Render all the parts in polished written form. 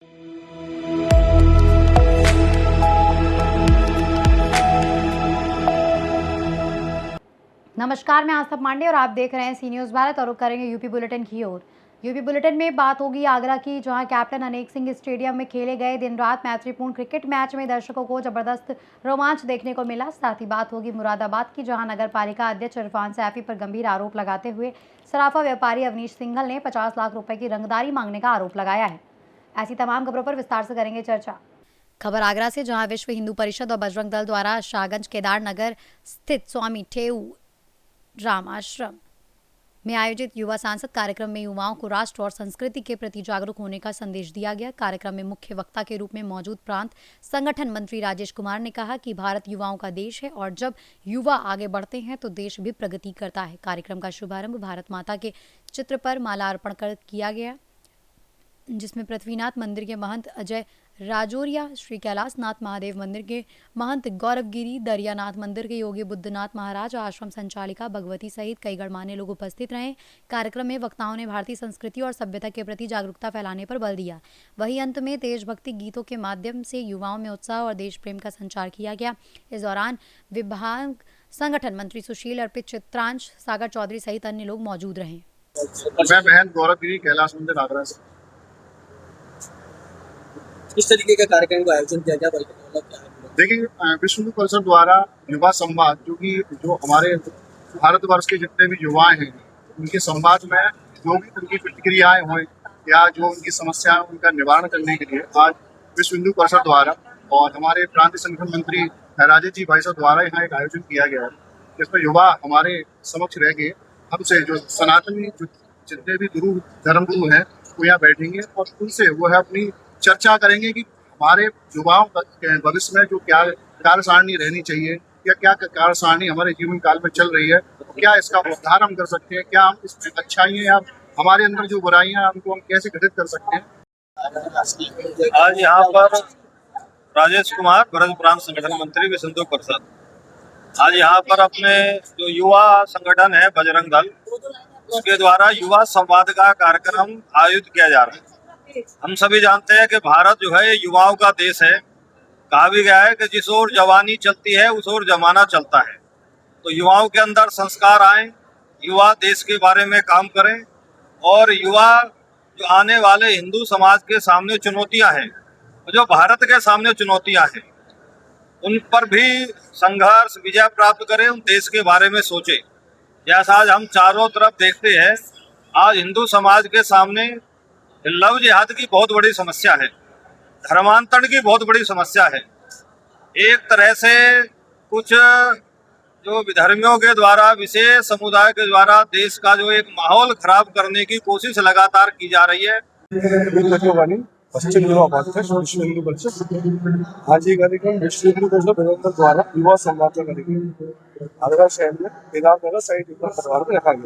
नमस्कार, मैं आस्था पांडे और आप देख रहे हैं सी न्यूज़ भारत और रुक करेंगे यूपी बुलेटिन की ओर। यूपी बुलेटिन में बात होगी आगरा की, जहां कैप्टन अनेक सिंह स्टेडियम में खेले गए दिन रात मैत्रीपूर्ण क्रिकेट मैच में दर्शकों को जबरदस्त रोमांच देखने को मिला। साथ ही बात होगी मुरादाबाद की, जहां नगर पालिका अध्यक्ष इरफान सैफी पर गंभीर आरोप लगाते हुए सराफा व्यापारी अवनीश सिंघल ने 50 लाख रुपए की रंगदारी मांगने का आरोप लगाया है। ऐसी तमाम खबरों पर विस्तार से करेंगे चर्चा। खबर आगरा से, जहां विश्व हिंदू परिषद और बजरंग दल द्वारा शाहगंज केदार नगर स्थित स्वामी ठेऊ राम आश्रम में आयोजित युवा सांसद कार्यक्रम में युवाओं को राष्ट्र और संस्कृति के प्रति जागरूक होने का संदेश दिया गया। कार्यक्रम में मुख्य वक्ता के रूप में मौजूद प्रांत संगठन मंत्री राजेश कुमार ने कहा कि भारत युवाओं का देश है और जब युवा आगे बढ़ते हैं तो देश भी प्रगति करता है। कार्यक्रम का शुभारंभ भारत माता के चित्र पर माला अर्पण कर किया गया, जिसमें पृथ्वीनाथ मंदिर के महंत अजय राजौरिया, श्री कैलाश नाथ महादेव मंदिर के महंत गौरवगिरी, दरियानाथ मंदिर के योगी बुद्धनाथ महाराज और आश्रम संचालिका भगवती सहित कई गणमान्य लोग उपस्थित रहे। कार्यक्रम में वक्ताओं ने भारतीय संस्कृति और सभ्यता के प्रति जागरूकता फैलाने पर बल दिया। वहीं अंत में देशभक्ति गीतों के माध्यम से युवाओं में उत्साह और देश प्रेम का संचार किया गया। इस दौरान विभाग संगठन मंत्री सुशील अर्पित, चित्रांश, सागर चौधरी सहित अन्य लोग मौजूद रहे। मैं महंत गौरवगिरी, कैलाश मंदिर, आगरा से। किस तरीके का कार्यक्रम का आयोजन किया गया? देखिए, विश्व हिंदू परिषद द्वारा युवा संवाद, जो हमारे भारतवर्ष के जितने भी युवाएं हैं उनके संवाद में जो भी उनकी प्रतिक्रियाएं हों या जो उनकी समस्याएं उनका निवारण करने के लिए आज विश्व हिंदू परिषद द्वारा और हमारे प्रांत संगठन मंत्री राजेश जी भाई साहब द्वारा यहाँ एक आयोजन किया गया है, जिसमें युवा हमारे समक्ष रह के हमसे जो सनातनी जितने भी गुरु धर्मगुरु हैं वो यहाँ बैठेंगे और उनसे वो है अपनी चर्चा करेंगे कि हमारे युवाओं के भविष्य में जो क्या कार्य सारणी रहनी चाहिए या क्या कार्य सारणी हमारे जीवन काल में चल रही है, तो क्या इसका उद्धार हम कर सकते हैं, क्या हम इसमें अच्छाइयाँ या हमारे अंदर जो बुराइयाँ हैं उनको हम कैसे घटित कर सकते हैं। आज यहाँ पर राजेश कुमार, भरत प्रांत संगठन मंत्री विश्व हिंदू परिषद, आज यहाँ पर अपने जो युवा संगठन है बजरंग दल, उसके द्वारा युवा संवाद का कार्यक्रम आयोजित किया जा रहा है। हम सभी जानते हैं कि भारत जो है युवाओं का देश है। कहा भी गया है कि जिस ओर जवानी चलती है उस ओर जमाना चलता है। तो युवाओं के अंदर संस्कार आए, युवा देश के बारे में काम करें और युवा जो आने वाले हिंदू समाज के सामने चुनौतियां हैं, जो भारत के सामने चुनौतियां हैं, उन पर भी संघर्ष विजय प्राप्त करें, उन देश के बारे में सोचें। जैसा आज हम चारों तरफ देखते हैं, आज हिंदू समाज के सामने लव जिहाद की बहुत बड़ी समस्या है, धर्मांतरण की बहुत बड़ी समस्या है। एक तरह से कुछ जो विधर्मियों के द्वारा, विशेष समुदाय के द्वारा देश का जो एक माहौल खराब करने की कोशिश लगातार की जा रही है। पश्चिम युवा अध्यक्ष विश्व हिंदू परिषद। आज ये कार्यक्रम विश्व हिंदू परिषद द्वारा युवा संवाद का कार्यक्रम आगरा शहर में केदारनगर साइड परिवार में रखा गया।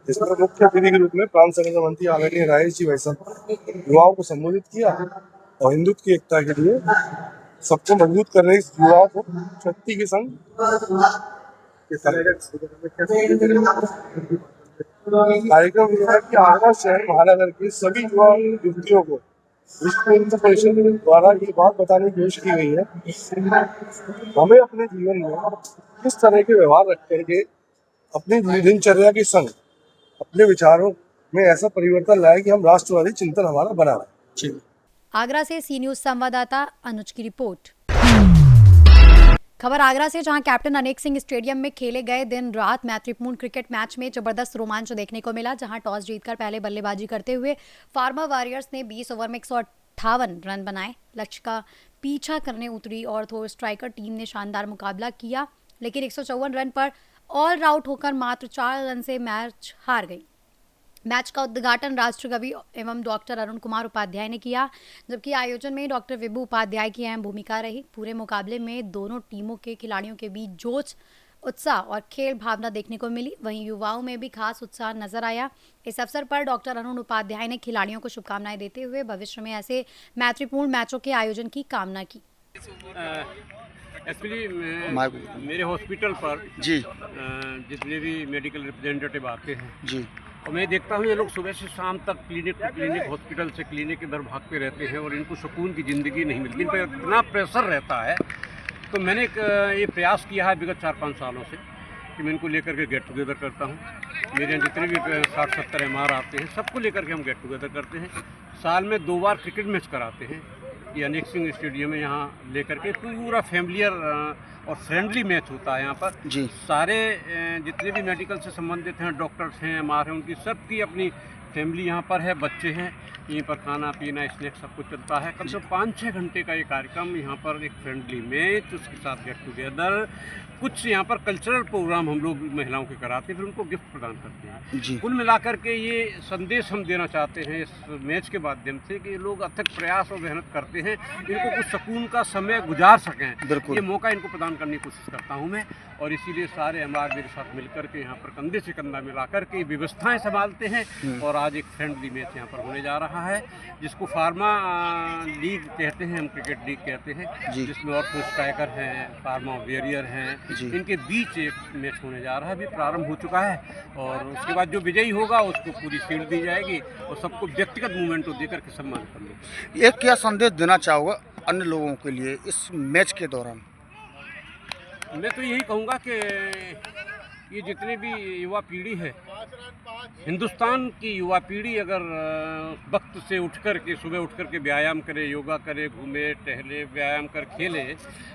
इसमें मुख्य अतिथि के रूप में प्रांत संगठन मंत्री आदरणीय राजेश जी भाई साहब युवाओं को संबोधित किया और हिंदुत्व की एकता के लिए सबको मजबूत करने युवाओं को शक्ति के संग कार्यक्रम कि आगरा शहर महानगर के सभी युवा युवतियों को विश्व हिंदू परिषद द्वारा ये बात बताने की कोशिश की गई है, हमें अपने जीवन में किस तरह के व्यवहार रख करके अपनी दिनचर्या के संग अपने विचारों में ऐसा परिवर्तन लाए कि हम राष्ट्रवादी चिंतन हमारा बना रहे। आगरा से सी न्यूज़ संवाददाता अनुज की रिपोर्ट। खबर आगरा से, जहां कैप्टन अनेक सिंह स्टेडियम में खेले गए दिन रात मैत्रीपूर्ण क्रिकेट मैच में जबरदस्त रोमांच देखने को मिला, जहां टॉस जीतकर पहले बल्लेबाजी करते हुए फार्मर वॉरियर्स ने 20 ओवर में 158 रन बनाए। लक्ष्य का पीछा करने उतरी और थ्रो स्ट्राइकर टीम ने शानदार मुकाबला किया, लेकिन 154 रन पर ऑल आउट होकर मात्र 4 रन से मैच हार गई। मैच का उद्घाटन राष्ट्रकवि एवं डॉक्टर अरुण कुमार उपाध्याय ने किया, जबकि आयोजन में डॉक्टर विभू उपाध्याय की अहम भूमिका रही। पूरे मुकाबले में दोनों टीमों के खिलाड़ियों के बीच जोश, उत्साह और खेल भावना देखने को मिली। वहीं युवाओं में भी खास उत्साह नजर आया। इस अवसर पर डॉक्टर अरुण उपाध्याय ने खिलाड़ियों को शुभकामनाएं देते हुए भविष्य में ऐसे मैत्रीपूर्ण मैचों के आयोजन की कामना की। एक्चुअली मेरे हॉस्पिटल पर जी जितने भी मेडिकल रिप्रेजेंटेटिव आते हैं जी और मैं देखता हूँ ये लोग सुबह से शाम तक क्लिनिक टू क्लिनिक, हॉस्पिटल से क्लिनिक इधर भागते रहते हैं और इनको सुकून की ज़िंदगी नहीं मिलती। इन पर इतना प्रेशर रहता है। तो मैंने ये प्रयास किया है विगत 4-5 सालों से कि मैं इनको लेकर के गेट टुगेदर करता हूँ। मेरे यहाँ जितने भी 60-70 MR आते हैं सबको लेकर के हम गेट टुगेदर करते हैं। साल में 2 बार क्रिकेट मैच कराते हैं। ये अनेक सिंह स्टेडियम में यहाँ लेकर के पूरा फैमिलियर और फ्रेंडली मैच होता है यहाँ पर जी। सारे जितने भी मेडिकल से संबंधित हैं, डॉक्टर्स हैं, MR हैं, उनकी सबकी अपनी फैमिली यहाँ पर है, बच्चे हैं। यहीं पर खाना पीना स्नैक्स सब कुछ चलता है। कम से कम 5-6 घंटे का ये कार्यक्रम यहाँ पर, एक फ्रेंडली मैच, उसके साथ गेट टुगेदर, कुछ यहाँ पर कल्चरल प्रोग्राम हम लोग महिलाओं के कराते हैं, फिर उनको गिफ्ट प्रदान करते हैं। जी। कुल मिलाकर के ये संदेश हम देना चाहते हैं इस मैच के माध्यम से कि ये लोग अथक प्रयास और मेहनत करते हैं, इनको कुछ सुकून का समय गुजार सकें। बिल्कुल। ये मौका इनको प्रदान करने की कोशिश करता हूँ मैं, और इसीलिए सारे MR मेरे साथ मिलकर के यहाँ पर कंधे से कंधा मिलाकर के व्यवस्थाएं संभालते हैं। और आज एक फ्रेंडली मैच यहाँ पर होने जा रहा है जिसको फार्मा लीग कहते हैं, हम क्रिकेट लीग कहते हैं, जिसमें और कुछ स्ट्राइकर हैं, फार्मा वॉरियर हैं, इनके बीच एक मैच होने जा रहा है। अभी प्रारंभ हो चुका है और उसके बाद जो विजयी होगा उसको पूरी शील्ड दी जाएगी और सबको व्यक्तिगत मूवमेंट को देकर के सम्मान कर लेंगे। एक क्या संदेश देना चाहोगे अन्य लोगों के लिए इस मैच के दौरान? मैं तो यही कहूँगा कि ये जितनी भी युवा पीढ़ी है, हिंदुस्तान की युवा पीढ़ी अगर वक्त से उठ कर के सुबह उठ कर के व्यायाम करे, योगा करे, घूमे टहले, व्यायाम कर खेले,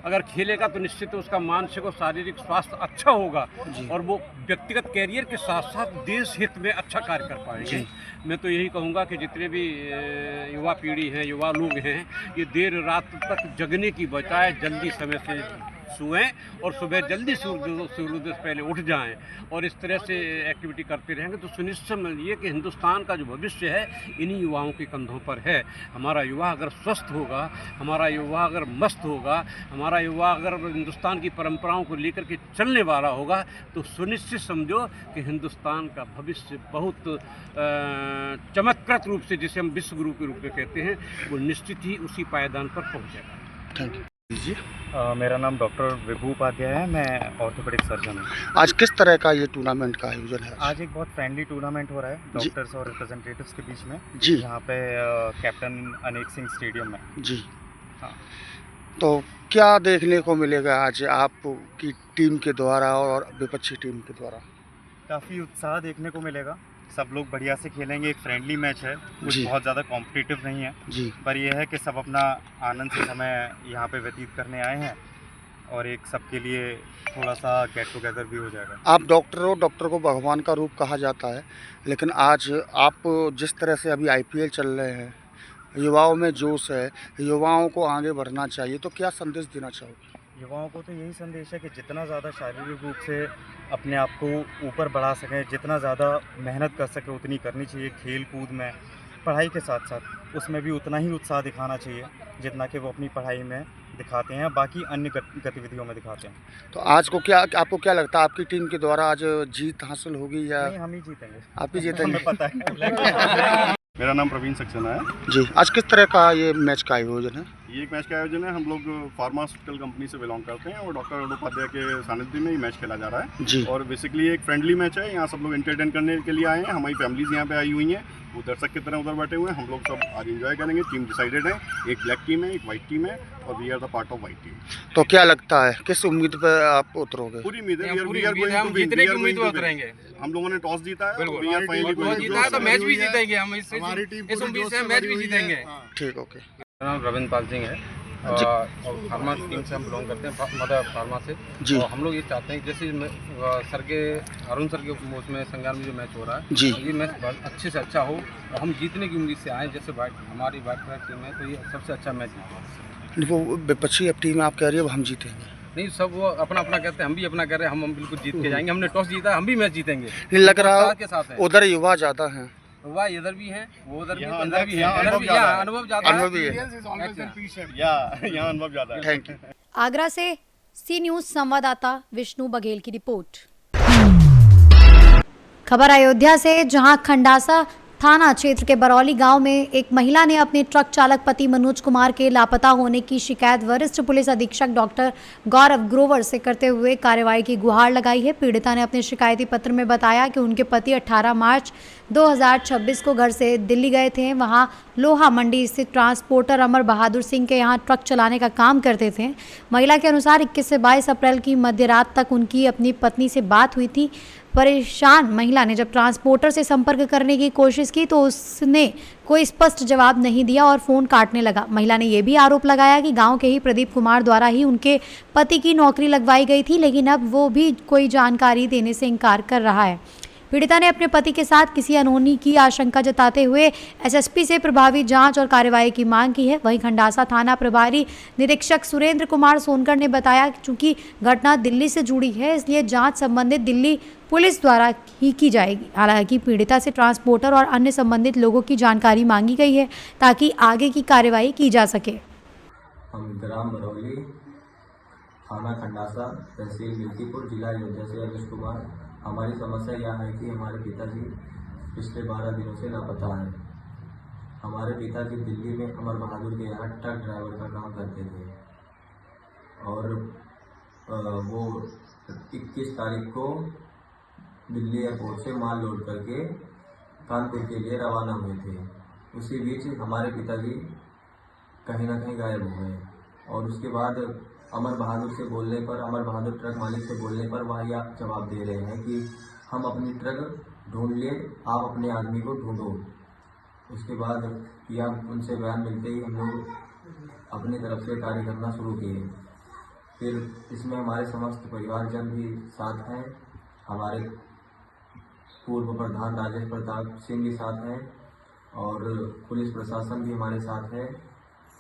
अगर खेलेगा तो निश्चित उसका मानसिक और शारीरिक स्वास्थ्य अच्छा होगा और वो व्यक्तिगत कैरियर के साथ साथ देश हित में अच्छा कार्य कर पाएंगे। मैं तो यही कहूँगा कि जितने भी युवा पीढ़ी हैं, युवा लोग हैं, ये देर रात तक जगने की बजाय जल्दी समय से सोएं और सुबह जल्दी सूर्योदय से पहले उठ जाएं और इस तरह से एक्टिविटी करते रहेंगे तो सुनिश्चित समझिए कि हिंदुस्तान का जो भविष्य है इन्हीं युवाओं के कंधों पर है। हमारा युवा अगर स्वस्थ होगा, हमारा युवा अगर मस्त होगा, हमारा युवा अगर हिंदुस्तान की परंपराओं को लेकर के चलने वाला होगा तो सुनिश्चित समझो कि हिंदुस्तान का भविष्य बहुत चमत्कृत रूप से, जिसे हम विश्व गुरु के रूप में कहते हैं, वो निश्चित ही उसी पायदान पर पहुँचेगा। थैंक यू जी। मेरा नाम डॉक्टर विभू उपाध्याय है, मैं ऑर्थोपेडिक सर्जन हूँ। आज किस तरह का ये टूर्नामेंट का आयोजन है? आज एक बहुत फ्रेंडली टूर्नामेंट हो रहा है डॉक्टर्स और रिप्रेजेंटेटिव्स के बीच में जी। यहाँ पे कैप्टन अनेक सिंह स्टेडियम में। जी हाँ। तो क्या देखने को मिलेगा आज आपकी टीम के द्वारा और विपक्षी टीम के द्वारा? काफ़ी उत्साह देखने को मिलेगा, सब लोग बढ़िया से खेलेंगे। एक फ्रेंडली मैच है, कुछ जी। बहुत ज़्यादा कॉम्पिटिटिव नहीं है जी। पर यह है कि सब अपना आनंद से समय यहाँ पे व्यतीत करने आए हैं और एक सबके लिए थोड़ा सा गेट टुगेदर भी हो जाएगा। आप डॉक्टर हो, डॉक्टर को भगवान का रूप कहा जाता है, लेकिन आज आप जिस तरह से अभी IPL चल रहे हैं, युवाओं में जोश है, युवाओं को आगे बढ़ना चाहिए, तो क्या संदेश देना चाहोगे? युवाओं को तो यही संदेश है कि जितना ज़्यादा शारीरिक रूप से अपने आप को ऊपर बढ़ा सकें, जितना ज़्यादा मेहनत कर सकें उतनी करनी चाहिए। खेल कूद में, पढ़ाई के साथ साथ उसमें भी उतना ही उत्साह दिखाना चाहिए जितना कि वो अपनी पढ़ाई में दिखाते हैं, बाकी अन्य गतिविधियों में दिखाते हैं। तो आज को आपको क्या लगता है, आपकी टीम के द्वारा आज जीत हासिल होगी या नहीं, हम ही जीतेंगे। आप ही जीतेंगे? हमें पता है। मेरा नाम प्रवीण सक्सेना है जी। आज किस तरह का ये मैच का आयोजन है? ये एक मैच का आयोजन है। हम लोग फार्मास्यूटिकल कंपनी से बिलोंग करते हैं और डॉक्टर उपाध्याय के सानिध्य में ये मैच खेला जा रहा है जी। और बेसिकली एक फ्रेंडली मैच है। यहाँ सब लोग एंटरटेन करने के लिए आए हैं। हमारी फैमिलीज यहाँ पे आई हुई हैं, वो दर्शक की तरह उधर बैठे हुए हैं। हम लोग सब आज एंजॉय करेंगे। टीम डिसाइडेड है, एक ब्लैक टीम है, एक वाइट टीम है और we are the part of white team. तो क्या लगता है, किस उम्मीद पर आप उतरोगे? पूरी उम्मीद है, हम जीतने की उम्मीद में उतरेंगे। हम लोगों ने टॉस जीता है, बिल्कुल। we are finally going to जीता है तो win। मैच भी जीतेंगे हम, इस उम्मीद से मैच भी जीतेंगे। ठीक, ओके। मेरा नाम रविंद्र पाल सिंह है और फार्मा टीम से हम बिलोंग करते हैं, मदर फार्मा से जी। और हम लोग ये चाहते हैं कि जैसे सर के अरुण सर के उसमें संज्ञान में जो मैच हो रहा है जी। ये मैच अच्छे से अच्छा हो और हम जीतने की उम्मीद से आए। जैसे हमारी वाइट कलर टीम है तो ये सबसे अच्छा मैच जीते। वो विपक्षी टीम आप कह रही है हम जीतेंगे? नहीं, सब वो अपना अपना कहते हैं, हम भी अपना कह रहे हैं, हम बिल्कुल जीत के जाएंगे। हमने टॉस जीता है, हम भी मैच जीतेंगे। नहीं लग रहा के साथ है, उधर युवा ज़्यादा हैं, वह इधर भी हैं, वो उधर भी, यहाँ इधर भी है, यहाँ इधर भी, अनुभव यहाँ अनुभव ज़्यादा है। अनुभवी है। यहाँ अनुभव ज़्यादा है। Thank you. आगरा से सी न्यूज़ संवाददाता विष्णु बघेल की रिपोर्ट। खबर अयोध्या से, जहां खंडासा थाना क्षेत्र के बरौली गांव में एक महिला ने अपने ट्रक चालक पति मनोज कुमार के लापता होने की शिकायत वरिष्ठ पुलिस अधीक्षक डॉक्टर गौरव ग्रोवर से करते हुए कार्रवाई की गुहार लगाई है। पीड़िता ने अपने शिकायती पत्र में बताया कि उनके पति 18 मार्च 2026 को घर से दिल्ली गए थे। वहां लोहा मंडी स्थित ट्रांसपोर्टर अमर बहादुर सिंह के यहां ट्रक चलाने का काम करते थे। महिला के अनुसार 21 से 22 अप्रैल की मध्य रात तक उनकी अपनी पत्नी से बात हुई थी। परेशान महिला ने जब ट्रांसपोर्टर से संपर्क करने की कोशिश की तो उसने कोई स्पष्ट जवाब नहीं दिया और फ़ोन काटने लगा। महिला ने यह भी आरोप लगाया कि गांव के ही प्रदीप कुमार द्वारा ही उनके पति की नौकरी लगवाई गई थी, लेकिन अब वो भी कोई जानकारी देने से इनकार कर रहा है। पीड़िता ने अपने पति के साथ किसी अनहोनी की आशंका जताते हुए एसएसपी से प्रभावी जांच और कार्रवाई की मांग की है। वहीं खंडासा थाना प्रभारी निरीक्षक सुरेंद्र कुमार सोनकर ने बताया कि चूंकि घटना दिल्ली से जुड़ी है, इसलिए जांच संबंधित दिल्ली पुलिस द्वारा ही की जाएगी। हालांकि पीड़िता से ट्रांसपोर्टर और अन्य संबंधित लोगों की जानकारी मांगी गई है ताकि आगे की कार्रवाई की जा सके। हम ग्राम बरौली, थाना खंडासा, तहसील गिलकीपुर, जिला अयोध्या से अजय कुमार। हमारी समस्या यह है कि हमारे पिताजी पिछले 12 दिनों से लापता हैं। हमारे पिताजी दिल्ली में अमर बहादुर के यहाँ ट्रक ड्राइवर का काम करते थे और वो 21 तारीख को दिल्ली एयरपोर्ट से माल लोड करके कानपुर के लिए रवाना हुए थे। उसी बीच हमारे पिताजी कहीं ना कहीं गायब हो गए और उसके बाद अमर बहादुर से बोलने पर, अमर बहादुर ट्रक मालिक से बोलने पर वह यह जवाब दे रहे हैं कि हम अपनी ट्रक ढूंढ ले, आप अपने आदमी को ढूंढो। उसके बाद यह उनसे बयान मिलते ही हम लोग अपनी तरफ से कार्य करना शुरू किए। फिर इसमें हमारे समस्त परिवारजन भी साथ हैं। हमारे पूर्व प्रधान राजेश प्रताप सिंह भी साथ हैं और पुलिस प्रशासन भी हमारे साथ है।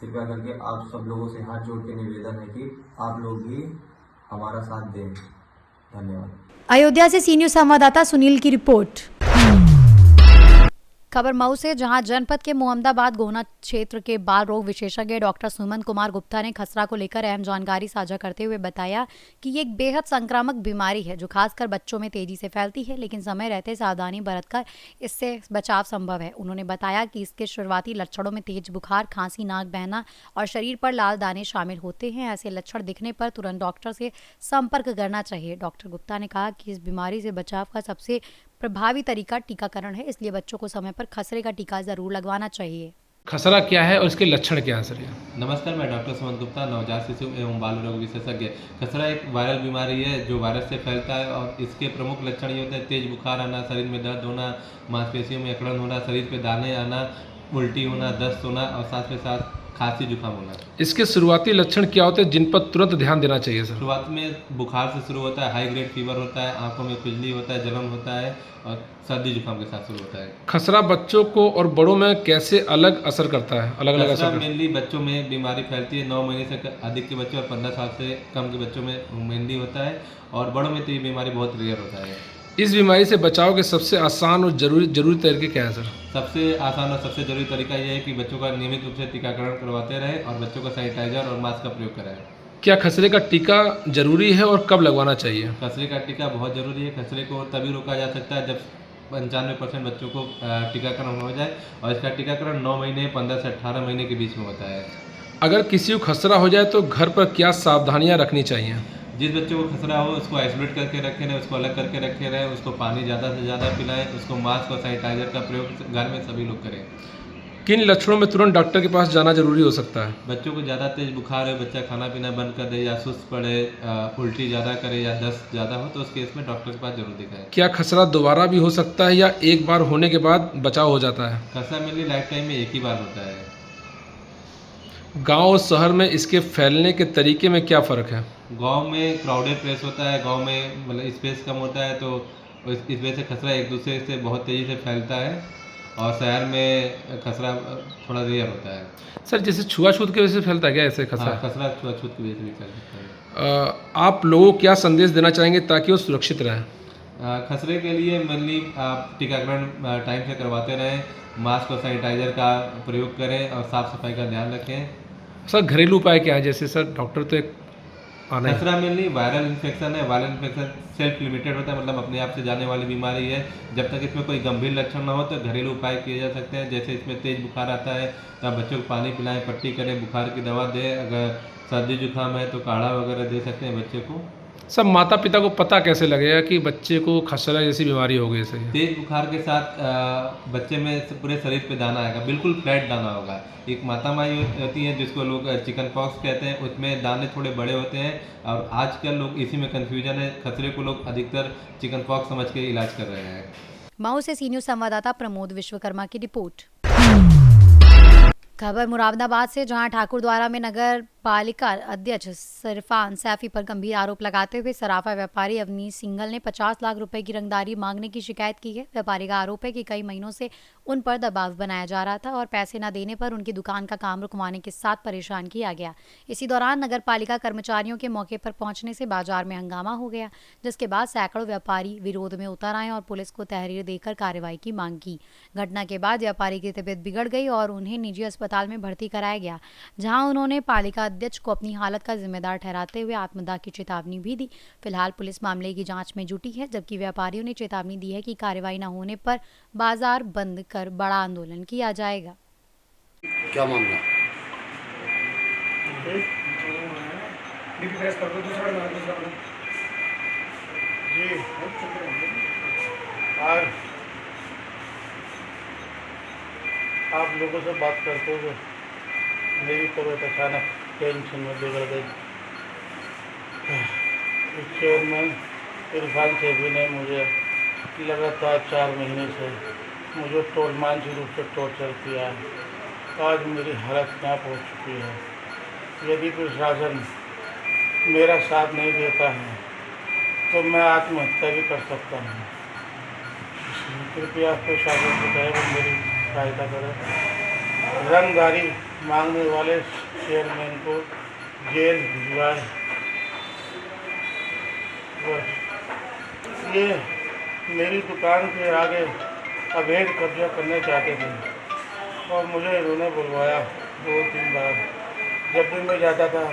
कृपया करके आप सब लोगों से हाथ जोड़ के निवेदन है कि आप लोग भी हमारा साथ दें। धन्यवाद। अयोध्या से सी न्यूज़ संवाददाता सुनील की रिपोर्ट। खबर मऊ से, जहां जनपद के मोहम्मदाबाद गोहना क्षेत्र के बाल रोग विशेषज्ञ डॉक्टर सुमन कुमार गुप्ता ने खसरा को लेकर अहम जानकारी साझा करते हुए बताया कि ये एक बेहद संक्रामक बीमारी है जो खासकर बच्चों में तेजी से फैलती है, लेकिन समय रहते सावधानी बरतकर इससे बचाव संभव है। उन्होंने बताया कि इसके शुरुआती लक्षणों में तेज बुखार, खांसी, नाक बहना और शरीर पर लाल दाने शामिल होते हैं। ऐसे लक्षण दिखने पर तुरंत डॉक्टर से संपर्क करना चाहिए। डॉक्टर गुप्ता ने कहा कि इस बीमारी से बचाव का सबसे प्रभावी तरीका टीकाकरण है, इसलिए बच्चों को समय पर खसरे का टीका जरूर लगवाना चाहिए। खसरा क्या है और इसके लक्षण क्या है सर? नमस्कार, मैं डॉक्टर सुमन गुप्ता, नवजात शिशु एवं बाल रोग विशेषज्ञ। खसरा एक वायरल बीमारी है जो वायरस से फैलता है और इसके प्रमुख लक्षण ये होते हैं: तेज बुखार आना, शरीर में दर्द होना, मांसपेशियों में अकड़न होना, शरीर पे दाने आना, उल्टी होना, दस्त होना और साथ में साथ खांसी जुकाम होना। इसके शुरुआती लक्षण क्या होते हैं जिन पर तुरंत ध्यान देना चाहिए सर? शुरुआत में बुखार से शुरू होता है, हाई ग्रेड फीवर होता है, आंखों में खुजली होता है, जलन होता है और सर्दी जुकाम के साथ शुरू होता है। खसरा बच्चों को और बड़ों में कैसे अलग असर करता है? अलग अलग असर? मेनली बच्चों में बीमारी फैलती है। 9 महीने से अधिक के बच्चों और 15 साल से कम के बच्चों में मेनली होता है और बड़ों में तो ये बीमारी बहुत रेयर होता है। इस बीमारी से बचाव के सबसे आसान और जरूरी तरीके क्या है सर? सबसे आसान और सबसे जरूरी तरीका यह है कि बच्चों का नियमित रूप से टीकाकरण करवाते रहें और बच्चों को सैनिटाइजर और मास्क का प्रयोग कराएं। क्या खसरे का टीका जरूरी है और कब लगवाना चाहिए? खसरे का टीका बहुत जरूरी है। खसरे को तभी रोका जा सकता है जब 95% बच्चों को टीकाकरण हो जाए और इसका टीकाकरण 9 महीने 15 से 18 महीने के बीच में होता है। अगर किसी को खसरा हो जाए तो घर पर क्या सावधानियाँ रखनी चाहिए? जिस बच्चे को खसरा हो उसको आइसोलेट करके रखे रहें, उसको अलग करके रखे रहें, उसको पानी ज़्यादा से ज़्यादा पिलाएं, उसको मास्क और सैनिटाइजर का प्रयोग घर में सभी लोग करें। किन लक्षणों में तुरंत डॉक्टर के पास जाना जरूरी हो सकता है? बच्चों को ज़्यादा तेज बुखार है, बच्चा खाना पीना बंद कर दे या सुस्त पड़े, उल्टी ज़्यादा करे या दस्त ज़्यादा हो तो उस केस में डॉक्टर के पास जरूर दिखाएं। क्या खसरा दोबारा भी हो सकता है या एक बार होने के बाद बचाव हो जाता है? खसरा मेनली लाइफ टाइम में एक ही बार होता है। गांव और शहर में इसके फैलने के तरीके में क्या फ़र्क है? गांव में क्राउडेड प्लेस होता है, गांव में मतलब स्पेस कम होता है तो इस वजह से खसरा एक दूसरे से बहुत तेज़ी से फैलता है और शहर में खसरा थोड़ा रेयर होता है। सर जैसे छुआछूत की वजह से फैलता है क्या ऐसे खसरा? हाँ, खसरा छुआछूत की वजह से भी फैल सकता है। आप लोगों को क्या संदेश देना चाहेंगे ताकि वो सुरक्षित रहें? खसरे के लिए मेनली आप टीकाकरण टाइम से करवाते रहें, मास्क और सैनिटाइजर का प्रयोग करें और साफ़ सफाई का ध्यान रखें। सर घरेलू उपाय क्या है? जैसे सर डॉक्टर तो एक आना है। खसरा मिलनी वायरल इन्फेक्शन है। वायरल इन्फेक्शन सेल्फ लिमिटेड होता है, मतलब अपने आप से जाने वाली बीमारी है। जब तक इसमें कोई गंभीर लक्षण ना हो तो घरेलू उपाय किए जा सकते हैं। जैसे इसमें तेज बुखार आता है तो आप बच्चों को पानी पिलाएं, पट्टी करें, बुखार की दवा दें। अगर सर्दी जुकाम है तो काढ़ा वगैरह दे सकते हैं बच्चे को। सब माता पिता को पता कैसे लगेगा कि बच्चे को खसरा जैसी बीमारी हो गई सही? तेज बुखार के साथ बच्चे में पूरे शरीर पे दाना आएगा, बिल्कुल फ्लैट दाना होगा। एक माता माई होती है जिसको लोग चिकन पॉक्स कहते हैं, उसमें दाने थोड़े बड़े होते हैं और आजकल लोग इसी में कन्फ्यूजन है। खसरे को लोग अधिकतर चिकन पॉक्स समझ के इलाज कर रहे हैं। मऊ से सी न्यूज़ संवाददाता प्रमोद विश्वकर्मा की रिपोर्ट। खबर मुरादाबाद से, जहां ठाकुरद्वारा में नगर पालिका अध्यक्ष सिरफान सैफी पर गंभीर आरोप लगाते हुए सराफा व्यापारी अवनीश सिंघल ने 50 लाख रुपए की रंगदारी मांगने की शिकायत की है। व्यापारी का आरोप है कि कई महीनों से उन पर दबाव बनाया जा रहा था और पैसे न देने पर उनकी दुकान का काम रुकवाने के साथ परेशान किया गया। इसी दौरान नगर पालिका कर्मचारियों के मौके पर पहुंचने से बाजार में हंगामा हो गया, जिसके बाद सैकड़ों व्यापारी विरोध में उतर आए और पुलिस को तहरीर देकर कार्रवाई की मांग की। घटना के बाद व्यापारी की तबीयत बिगड़ गई और उन्हें निजी अस्पताल में भर्ती कराया गया, जहां उन्होंने पालिका अध्यक्ष को अपनी हालत का जिम्मेदार ठहराते हुए आत्मदाह की चेतावनी भी दी। फिलहाल पुलिस मामले की जांच में जुटी है, जबकि व्यापारियों ने चेतावनी दी है कि कार्रवाई न होने पर बाजार बंद कर बड़ा आंदोलन किया जाएगा। क्या मामला? आज आप लोगों से बात करते हुए मेरी तबीयत अचानक टेंशन में बिगड़ गई। चेयरमैन इरफान सैफी ने मुझे लगातार 4 महीने से मुझे मानसिक रूप से टॉर्चर किया है। आज मेरी हालत नाप हो चुकी है। यदि प्रशासन मेरा साथ नहीं देता है तो मैं आत्महत्या भी कर सकता हूँ। कृपया प्रशासन से कहे वो मेरी सहायता करें। रंगदारी मांगने वाले चेयरमैन को जेल भिजवाए। ये मेरी दुकान के आगे अवैध कब्जा करना चाहते थे और मुझे इन्होंने बुलवाया 2-3 बार। जब भी मैं जाता था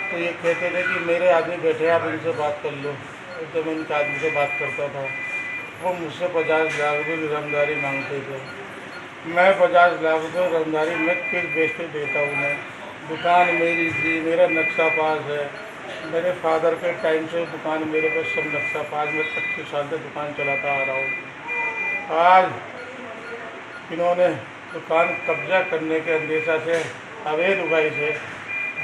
तो ये कहते थे कि मेरे आदमी बैठे, आप इनसे बात कर लो। तो मैं इनके आदमी से बात करता था, वो मुझसे 50 लाख रुपये की रंगदारी मांगते थे। मैं 50 लाख रुपये रंगदारी में किस बेच पे देता हूँ? मैं दुकान मेरी थी, मेरा नक्शा पास है। मेरे फादर के टाइम से दुकान मेरे पास सब नक्शा पास, मैं 25 साल से दुकान चलाता आ रहा हूँ। आज इन्होंने दुकान कब्जा करने के अंदेशा से, अवैध उपाय से,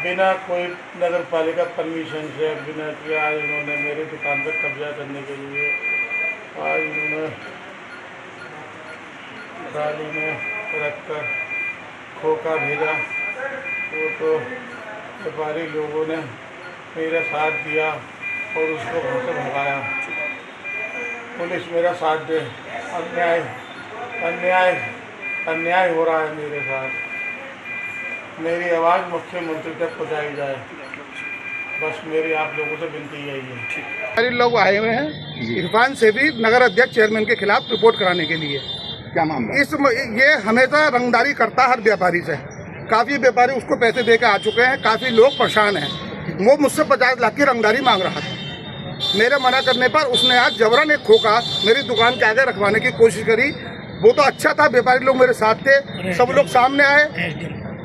बिना कोई नगर पालिका परमिशन से, बिना किया आज इन्होंने मेरी दुकान पर कब्जा करने के लिए आज इन्होंने गाड़ी में रखकर खोखा भेजा। वो तो व्यापारी लोगों ने मेरा साथ दिया और उसको घर से भगाया। पुलिस मेरा साथ दे। अन्याय अन्याय अन्याय हो रहा है मेरे साथ। मेरी आवाज़ मुख्यमंत्री तक पहुँचाई जाए, बस मेरी आप लोगों से विनती यही है। सारे लोग आए हुए हैं इरफान सैफी नगर अध्यक्ष चेयरमैन के खिलाफ रिपोर्ट कराने के लिए। क्या मामला? ये हमेशा रंगदारी करता हर व्यापारी से। काफ़ी व्यापारी उसको पैसे दे के आ चुके हैं, काफ़ी लोग परेशान हैं। वो मुझसे 50 लाख की रंगदारी मांग रहा था। मेरे मना करने पर उसने आज जबरन एक खोखा मेरी दुकान के आगे रखवाने की कोशिश करी। वो तो अच्छा था, व्यापारी लोग मेरे साथ थे, सब लोग सामने आए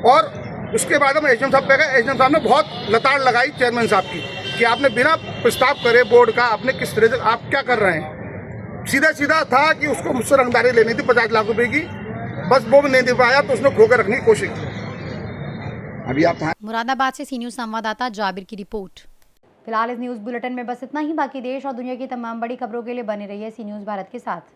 और उसके बाद हम एसडीएम साहब पे गए। एसडीएम साहब ने बहुत लताड़ लगाई चेयरमैन साहब की कि आपने बिना प्रस्ताव करे बोर्ड का आपने किस तरह से, आप क्या कर रहे हैं। सीधा सीधा था कि उसको मुझसे रंगदारी लेनी थी 50 लाख रुपए की, बस वो नहीं दे पाया तो उसने खोकर रखने की कोशिश की। अभी आप मुरादाबाद से सी न्यूज़ संवाददाता जाबिर की रिपोर्ट। फिलहाल इस न्यूज़ बुलेटिन में बस इतना ही। बाकी देश और दुनिया की तमाम बड़ी खबरों के लिए बने रहिए सी न्यूज़ भारत के साथ।